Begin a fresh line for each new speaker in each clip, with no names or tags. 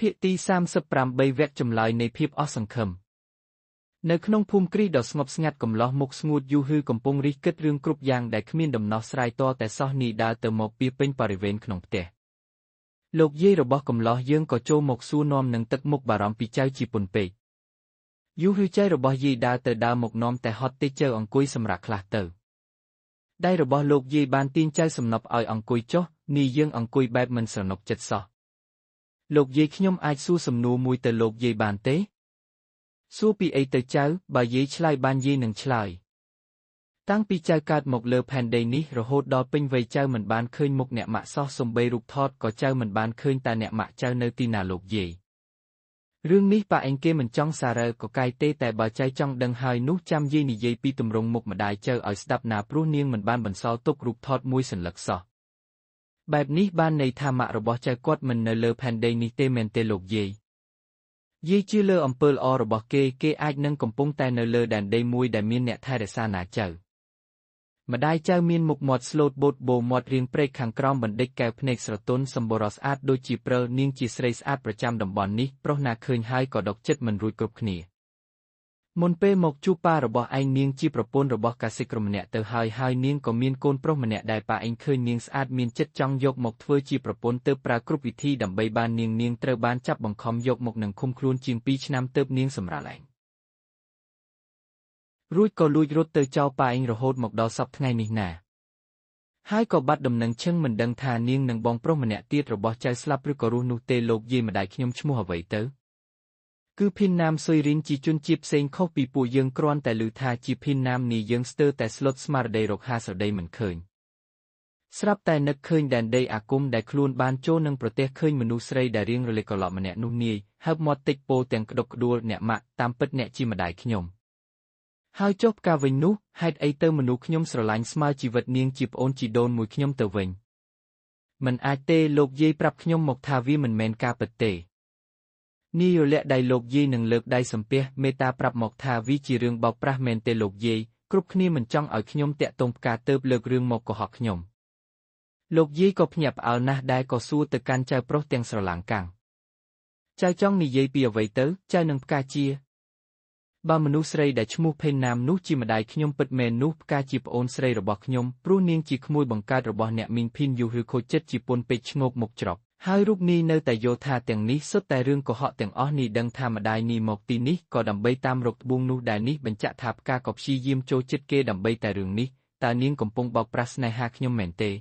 ភាគទី38វគ្គចម្លើយនៃភាពអស់សង្ឃឹមនៅក្នុងភូមិគ្រីស្ទដ៏ស្ងប់ស្ងាត់កំឡោះមុខស្ងួតយូហឺកំពុងរិះគិតរឿងគ្រប់យ៉ាងដែលគ្មានដំណោះស្រាយតតែសោះនីដើរទៅមកពាសពេញបរិវេណក្នុងផ្ទះលោកយាយរបស់កំឡោះយើងក៏ចូលមកសួរនាំនឹងទឹកមុខបារម្ភពីចៅជាពន់ពេកយូហឺចៅរបស់យាយដើរទៅដើរមកនាំតែហត់តិចចៅអង្គុយសម្រាប់ខ្លះទៅដៃរបស់លោកយាយបានទាញចៅសំណប់ឲ្យអង្គុយចុះនេះយើងអង្គុយបែបមិនស្រណុកចិត្តសោះលោកយាយខ្ញុំអាចសួរសំណួរមួយទៅលោកយាយបានទេសួរពីអីទៅចៅបើយាយឆ្លើយបានយាយនឹងឆ្លើយតាំងពីចៅកើតមកលើផែនដីនេះរហូតដល់ពេញវ័យចៅមិនបានឃើញមុខអ្នកម៉ាក់សោះសំបីរូបថតក៏ចៅមិនបានឃើញតែអ្នកម៉ាក់ចៅនៅទីណាលោកយាយរឿងនេះប៉ាអេងគេមិនចង់សារ៉ើក៏កាយទេតែបើចៅចង់ដឹងហើយនោះចាំយាយនិយាយពីទម្រង់មុខម្ដាយចៅឲ្យស្ដាប់ណាព្រោះនាងមិនបានបន្សល់ទុករូបថតមួយសន្លឹកសោះបែបនេះបានន័យថាម៉ាក់របស់ចៅគាត់មិននៅលើផែនដីនេះទេមែនទេលោកយាយយាយជឿលើអំពើល្អរបស់គេអាចនឹងកំពុងតែនៅលើដែនដីមួយដែលមានអ្នកថែរក្សាណាចៅម្ដាយចៅមានមុខមាត់ស្លូតបូតបូមាត់រៀងព្រែកខាងក្រោមបណ្ឌិតកែវភ្នែកស្រទន់សម្បុរស្អាតដូចជាព្រិលនាងជាស្រីស្អាតប្រចាំតំបន់នេះប្រុសណាឃើញហើយក៏ដកចិត្តមិនរួចគ្រប់គ្នាមុនពេលមកជួបប៉ារបស់ឯងនាងជាប្រពន្ធរបស់កសិករម្នាក់ទៅហើយនាងក៏មានកូនប្រុសម្នាក់ដែលប៉ាឯងឃើញនាងស្អាតមានចិត្តចង់យកមកធ្វើជាប្រពន្ធទើបប្រើគ្រប់វិធីដើម្បីបាននាងត្រូវបានចាប់បង្ខំយកមកនឹងឃុំខ្លួនជាង2ឆ្នាំទើបនាងសម្រាលឯងរួចក៏លួចរត់ទៅចោលប៉ាឯងរហូតមកដល់សប្តាហ៍ថ្ងៃនេះណាហើយក៏បាត់ដំណឹងឈឹងមិនដឹងថានាងនឹងបងប្រុសម្នាក់ទៀតរបស់ចៅស្លាប់ឬក៏រស់នោះទេលោកយាយម្ដាយខ្ញុំឈ្មោះអ្វីទៅគឺភីនណាមស៊ុយរិនជាជនជាតិផ្សេងខុសពីពួកយើងគ្រាន់តែឮថាជាភីនណាមនេះយើងស្ទើរតែស្លុតស្មារតីរកហាស្រដីមិនឃើញស្រាប់តែនឹកឃើញដែនដីអាគមដែលខ្លួនបានចូលនឹងប្រទេសឃើញមនុស្សស្រីដែលរៀងរលេកកឡប់ម្នាក់នោះនាយហើបមាត់តិចពោទាំងក្តុកក្តួលអ្នកម៉ាក់តាមពិតអ្នកជាម្ដាយខ្ញុំហើយចុះផ្កាវិញនោះហេតុអីទៅមនុស្សខ្ញុំស្រឡាញ់ស្មើជីវិតនាងជាប្អូនជីដូនមួយខ្ញុំទៅវិញមិនអាចទេលោកយាយប្រាប់ខ្ញុំមកថាវាមិនមែនការពិតទេនាយរលាក់ដៃលោកយាយនឹងលើកដៃសំពះមេត្តាប្រាប់មកថាវាជារឿងបោកប្រាស់មែនទេលោកយាយគ្រប់គ្នាមិនចង់ឲ្យខ្ញុំតាក់ទងផ្កាទើបលើករឿងមកកុហកខ្ញុំលោកយាយក៏ភ្ញាក់ផ្អើលណាស់ដែរក៏សួរទៅកាន់ចៅប្រុសទាំងស្រឡាំងកាំងចៅចង់និយាយពីអ្វីទៅចៅនឹងផ្កាជាបើមនុស្សស្រីដែលឈ្មោះភេនណាមនោះជាម្ដាយខ្ញុំពិតមែននោះផ្កាជាប្អូនស្រីរបស់ខ្ញុំព្រោះនាងជាក្មួយបង្កើតរបស់អ្នកមីងភីនយូឬខូចចិត្តជាពន់ពេជ្រឈ្ងោកមុខច្រកហើយរូបនេះនៅតែយល់ថាទាំងនេះសុទ្ធតែរឿងកុហកទាំងអស់នេះដឹងថាម្ដាយនេះមកទីនេះក៏ដើម្បីតាមរកត្បូងនោះដែលនេះបញ្ជាក់ថាផ្កាក៏ព្យាយាមចូលចិត្តគេដើម្បីតែរឿងនេះតើនាងកំពុងបោកប្រាស់ស្នេហាខ្ញុំមែនទេ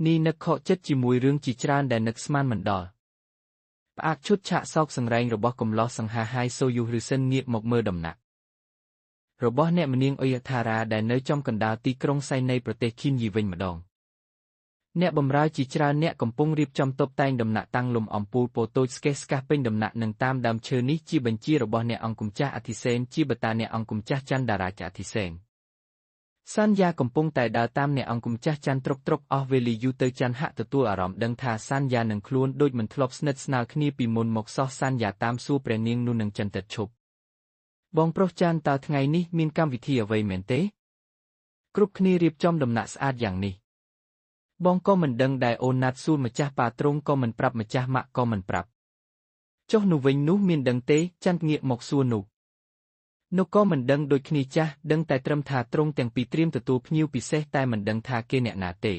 នេះនឹកខកចិត្តជាមួយរឿងជាច្រើនដែលនឹកស្មានមិនដល់ផ្អាកឈុតឆាកសោកសង្រែងរបស់កំឡោះសង្ហាហាយសូយុឬសិនងាកមកមើលដំណាក់របស់អ្នកមនាងអុយថារ៉ាដែលនៅចំកណ្ដាលទីក្រុងសៃនៃប្រទេសឃីនយីវិញម្ដងអ្នកបម្រើជាច្រើនអ្នកកំពុងរៀបចំតុបតែងដំណាក់តាំងលំអំពូលពោតូចស្កេះស្កះពេញដំណាក់នឹងតាមដើមឈើនេះជាបញ្ជារបស់អ្នកអង្គម្ចាស់អធិសេនជាបតាអ្នកអង្គម្ចាស់ច័ន្ទតារាជអធិសេនសានយ៉ាកំពុងតែដើរតាមអ្នកអង្គម្ចាស់ច័ន្ទត្រុកអស់វេលាយូរទៅច័ន្ទហាក់ទទួលអារម្មណ៍ដឹងថាសានយ៉ានឹងខ្លួនដូចមិនធ្លាប់ស្និទ្ធស្នាលគ្នាពីមុនមកសោះសានយ៉ាតាមសួរព្រះនាងនោះនឹងច័ន្ទទឹកឈប់បងប្រុសច័ន្ទតើថ្ងៃនេះមានកម្មវិធីអ្វីមែនទេគ្រប់គ្នារៀបចំដំណាក់ស្អាតយ៉ាងនេះបងក៏មិនដឹងដែរអូនណាត់សួរម្ចាស់ប៉ាទ្រង់ក៏មិនប្រាប់ម្ចាស់ម៉ាក់ក៏មិនប្រាប់ចុះនោះវិញនោះមានដឹងទេច័ន្ទងាកមកសួរនោះក៏មិនដឹងដូចគ្នាចាស់ដឹងតែត្រឹមថាទ្រង់ទាំងពីរត្រៀមទទួលភ្ញៀវពិសេសតែមិនដឹងថាគេអ្នកណាទេ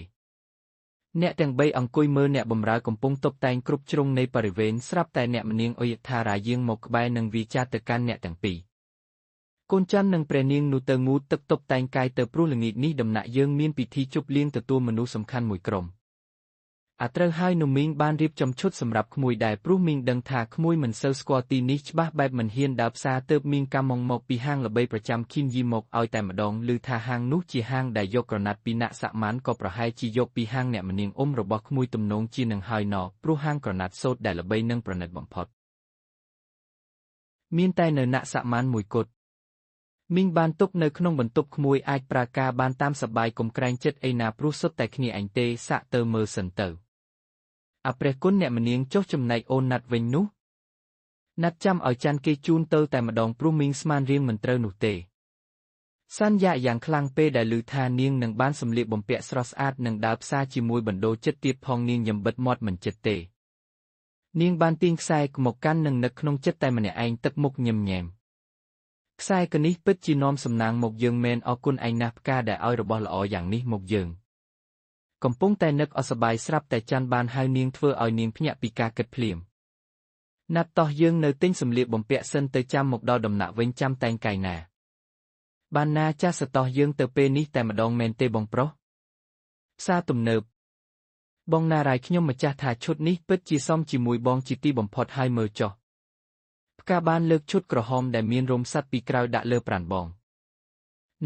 អ្នកទាំង3អង្គុយមើលអ្នកបម្រើកំពុងតុបតែងគ្រប់ជ្រុងនៃបរិវេណស្រាប់តែអ្នកមនាងអុយថារាយាងមកក្បែរនឹងវាចាទៅកាន់អ្នកទាំងពីរកូនច័ន្ទនិងព្រះនាងនោះទៅងូតទឹកតុបតែងកាយទៅព្រោះល្ងាចនេះដំណាក់យើងមានពិធីជប់លៀងទទួលមនុស្សសំខាន់មួយក្រុមអាត្រូវហើយនោះមីងបានរៀបចំឈុតសម្រាប់ក្មួយដែរព្រោះមីងដឹងថាក្មួយមិនសូវស្គាល់ទីនេះច្បាស់បែបមិនហ៊ានដើរផ្សារទើបមីងកាំងមកពីហាងល្បីប្រចាំឃីនយីមកឲ្យតែម្ដងឮថាហាងនោះជាហាងដែលយកក្រណាត់ពីណាក់សាក់ម៉ានក៏ប្រហែលជាយកពីហាងអ្នកមនាងរបស់ក្មួយទំនងជានឹងហើយណោះព្រោះហាងក្រណាត់សូត្រដែលល្បីនិងប្រណិតបំផុតមានតែនៅណាក់សាក់ម៉ានមួយគត់មីងបានទុកនៅក្នុងបន្ទប់ក្មួយអាចប្រើការបានតាមសប្បាយកុំក្រែងចិត្តអីណាព្រោះសុទ្ធតែគ្នាអញទេសាក់ទៅមើលសិនទៅអាព្រះគុណអ្នកមនាងចុះចំណែកអូនណាត់វិញនោះណាត់ចាំឲ្យច័ន្ទគេជូនទៅតែម្ដងព្រោះមីងស្មានរៀងមិនត្រូវនោះទេសានយ៉ាយ៉ាងខ្លាំងពេលដែលឮថានាងនឹងបានសម្លៀកបំពាក់ស្រស់ស្អាតនឹងដើរផ្សារជាមួយបណ្ដូលចិត្តទៀតផងនាងយំបិទមាត់មិនចិត្តទេ នាងបានទាញខ្សែមកកាន់នឹងនឹកក្នុងចិត្តតែម្នាក់ឯងទឹកមុខញឹមញែមខ្សែកនេះពិតជានាំសំណាងមកយើងមែនអរគុណឯងណាស់ផ្កាដែលឲ្យរបស់ល្អយ៉ាងនេះមកយើងកំពុងតែនឹកអសប្បាយស្រាប់តែច័ន្ទបានហៅនាងធ្វើឲ្យនាងភ្ញាក់ពីការគិតភ្លាមណាត់តោះយើងនៅទិញសម្លៀកបំពាក់សិនទៅចាំមកដល់ដំណាក់វិញចាំតែងកាយណាបានណាចាស់សតោះយើងទៅពេលនេះតែម្ដងមែនទេបងប្រុសផ្សារទំនើបបងណារាយខ្ញុំម្ចាស់ថាឈុតនេះពិតជាសមជាមួយបងជាទីបំផុតហើយមើលចុះផ្កាបានលើកឈុតក្រហមដែលមានរោមសត្វពីក្រោយដាក់លើប្រាណបង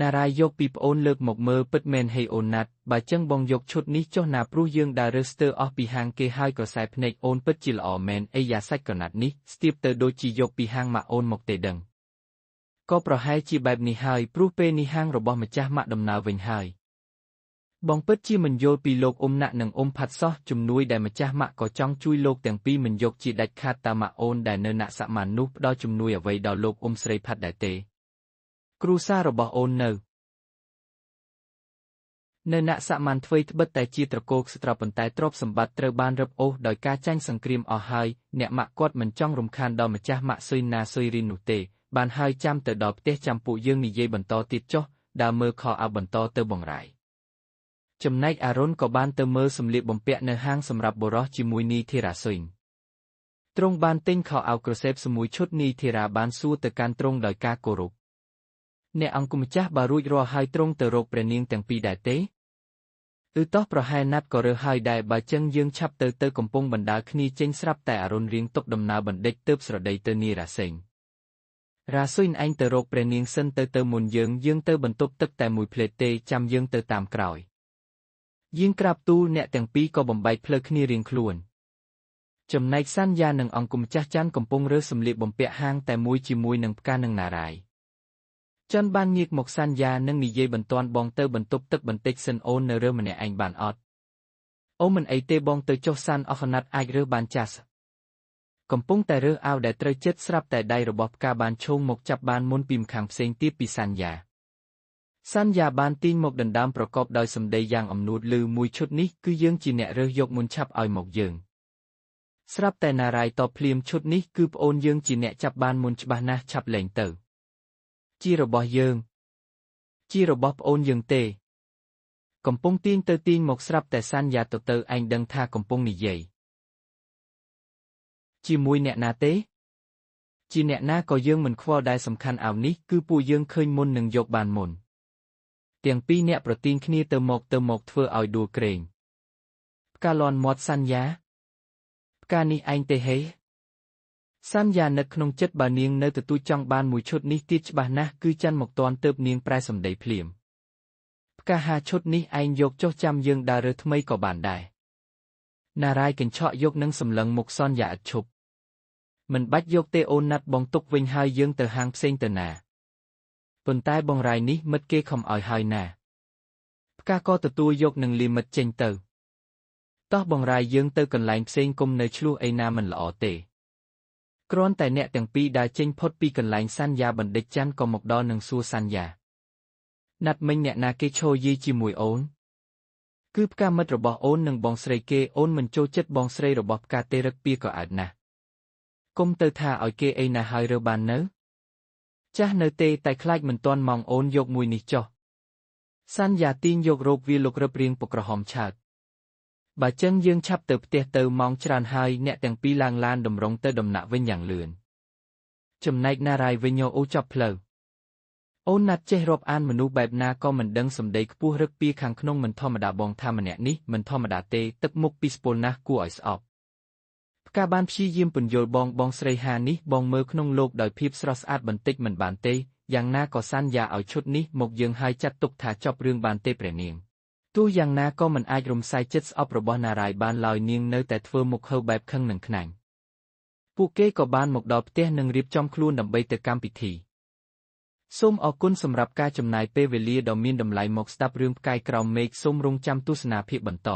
ណារាយយកពីប្អូនលើកមកមើលពិតមែនហេអូនណាត់បើចឹងបងយកឈុតនេះចុះណាព្រោះយើងដើររើស្ទើរអស់ពីហាងគេហើយក្រសែភ្នែកអូនពិតជាល្អមែនអីយ៉ាសាច់ក្រណាត់នេះស្ទាបទៅដូចជាយកពីហាងម៉ាក់អូនមកទេដឹងក៏ប្រហែលជាបែបនេះហើយព្រោះពេលនេះហាងរបស់ម្ចាស់ម៉ាក់ដំណើរវិញហើយបងពិតជាមិនយល់ពីលោកអ៊ំណាក់និងអ៊ំផាត់សោះជំនួយដែលម្ចាស់ម៉ាក់ក៏ចង់ជួយលោកទាំងពីរមិនយកជាដាច់ខាតតាម៉ាក់អូនដែលនៅណាក់សាម៉ាននោះផ្ដល់ជំនួយអ្វីដល់លោកអ៊ំស្រីផាត់ដែរទេគ្រូសាររបស់អូននៅណាក់សាម៉ានធ្វើត្បិតតែជាត្រកូលស្ត្រប៉ុន្តែទ្រព្យសម្បត្តិត្រូវបានរឹបអូសដោយការចាញ់សង្គ្រាមអស់ហើយអ្នកម៉ាក់គាត់មិនចង់រំខានដល់ម្ចាស់ម៉ាក់ស៊ុយណាស៊ុយរីននោះទេបានហើយចាំទៅដល់ផ្ទះចាំពួកយើងនិយាយបន្តទៀតចុះដើរមើលខោអាវបន្តទៅបងរាយចំណែកអារុនក៏បានទៅមើលសម្លៀកបំពាក់នៅហាងសម្រាប់បុរសជាមួយនីធីរ៉ាស៊ុយទ្រង់បានទិញខោអាវក្រសេបមួយឈុតនីធីរ៉ាបានសួរទៅកាន់ទ្រង់ដោយការគោរពអ្នកអង្គម្ចាស់បើរួចរាល់ហើយទ្រង់ទៅរកព្រះនាងទាំងពីរដែរទេតោះប្រហែលណាត់ក៏រើសហើយដែរបើចឹងយើងឆាប់ទៅកំពុងបណ្ដាលគ្នាចេញស្រាប់តែអារុនរៀងទុកដំណើរបណ្ឌិតទើបស្រដីទៅនីរ៉ាសេងរ៉ាស៊ុយឯងទៅរកព្រះនាងសិនទៅមុនយើងទៅបន្ទប់ទឹកតែមួយភ្លេតទេចាំយើងទៅតាមក្រោយយាងក្រាបទូលអ្នកទាំងពីរក៏បំបែកផ្លូវគ្នារៀងខ្លួនចំណែកសាន់យ៉ានិងអង្គម្ចាស់ច័ន្ទកំពុងរើសសម្លៀកបំពាក់ហាងតែមួយជាមួយនឹងផ្កានិងណារាយច័ន្ទបានងាកមកសាន់យ៉ានិងនិយាយបន្ទាន់បងទៅបន្ទប់ទឹកបន្តិចសិនអូននៅរើម្នាក់ឯងបានអត់អូមិនអីទេបងទៅចុះសាន់អស់ខ្នាត់អាចរើសបានចាស់កំពុងតែរើសអាវដែលត្រូវចិត្តស្រាប់តែដៃរបស់ផ្កាបានឈោងមកចាប់បានមុនពីម្ខាងផ្សេងទៀតពីសាន់យ៉ាបានទាញមកដណ្ដើមប្រកបដោយសម្ដីយ៉ាងអំនួតឮមួយឈុតនេះគឺយើងជាអ្នករើសយកមុនឆាប់ឲ្យមកយើងស្រាប់តែណារាយតបភ្លាមឈុតនេះគឺប្អូនយើងជាអ្នកចាប់បានមុនច្បាស់ណាស់ឆាប់លែងទៅជារបស់យើងជារបស់ប្អូនយើងទេកំពុងទាញទៅទាញមកស្រាប់តែសាន់យ៉ាទៅឯងដឹងថាកំពុងនិយាយជាមួយអ្នកណាទេជាអ្នកណាក៏យើងមិនខ្វល់ដែរសំខាន់អាវនេះគឺពួកយើងឃើញមុននឹងយកបានមុនទាំងពីរអ្នកប្រទីងគ្នាទៅមកធ្វើឲ្យដួលក្រែងផ្កាលាន់មាត់សាន់យ៉ាផ្កានេះឯងទេហេសាន់យ៉ានឹកក្នុងចិត្តបើនាងនៅទទួលចង់បានមួយឈុតនេះទៀតច្បាស់ណាស់គឺច័ន្ទមកតាន់ទៅនាងប្រែសម្ដីភ្លាមផ្កា5ឈុតនេះឯងយកចុះចាំយើងដើររើថ្មីក៏បានដែរណារាយកញ្ឆក់យកនឹងសម្លឹងមុខសាន់យ៉ាឥតឈប់មិនបាច់យកទេអូនណាត់បងទុកវិញហើយយើងទៅហាងផ្សេងទៅណាប៉ុន្តែបងរាយនេះមិត្តគេខំឲ្យហើយណាផ្កាក៏ទទួលយកនឹងលាមិត្តចេញទៅតោះបងរាយយើងទៅកន្លែងផ្សេងគុំនៅឆ្លោះអីណាមិនល្អទេគ្រាន់តែអ្នកទាំងពីរដើរចេញផុតពីកន្លែងសាន់យ៉ាបណ្ឌិតច័ន្ទក៏មកដល់នឹងសួរសាន់យ៉ាណាត់មិញអ្នកណាគេឈរយាយជាមួយអូនគឺផ្កាមិត្តរបស់អូននិងបងស្រីគេអូនមិនចូលចិត្តបងស្រីរបស់ផ្កាទេរឹកពីក៏អើតណាស់គុំទៅថាឲ្យគេអីណាហើយរើបាននៅចាស់នៅទេតែខ្លាចមិនទាន់ម៉ោងអូនយកមួយនេះចុះសាន់យ៉ាទាញយករោគវាលុករឹបរៀងពុកក្រហមឆើតបើចឹងយើងឆាប់ទៅផ្ទះទៅម៉ោងច្រើនហើយអ្នកទាំងពីរឡើងឡានតម្រុងទៅដំណាក់វិញយ៉ាងលឿនចំណែកណារាយវិញអូចប់ផ្លូវអូនណាត់ចេះរាប់អានមនុស្សបែបណាក៏មិនដឹងសម្ដីខ្ពស់រឹកពីខាងក្នុងមិនធម្មតាបងថាម្នាក់នេះមិនធម្មតាទេទឹកមុខពីស្ពុលណាស់គួរឲ្យស្អប់ផ្កាបានព្យាយាមពន្យល់បងស្រីហានេះបងមើលក្នុងលោកដោយភាពស្រស់ស្អាតបន្តិចមិនបានទេយ៉ាងណាក៏សាន់យ៉ាឲ្យឈុតនេះមកយើងហើយចាត់ទុកថាចប់រឿងបានទេព្រះនាងទោះយ៉ាងណាក៏មិនអាចរំសាយចិត្តស្អប់របស់ណារាយបានឡើយនាងនៅតែធ្វើមុខហឺបែបខឹងនឹងខ្នាញ់ពួកគេក៏បានមកដល់ផ្ទះនិងរៀបចំខ្លួនដើម្បីទៅកម្មពិធីសូមអរគុណសម្រាប់ការចំណាយពេលវេលាដ៏មានតម្លៃមកស្ដាប់រឿងផ្កាយក្រោមមេឃសូមរងចាំទស្សនាភាគបន្ត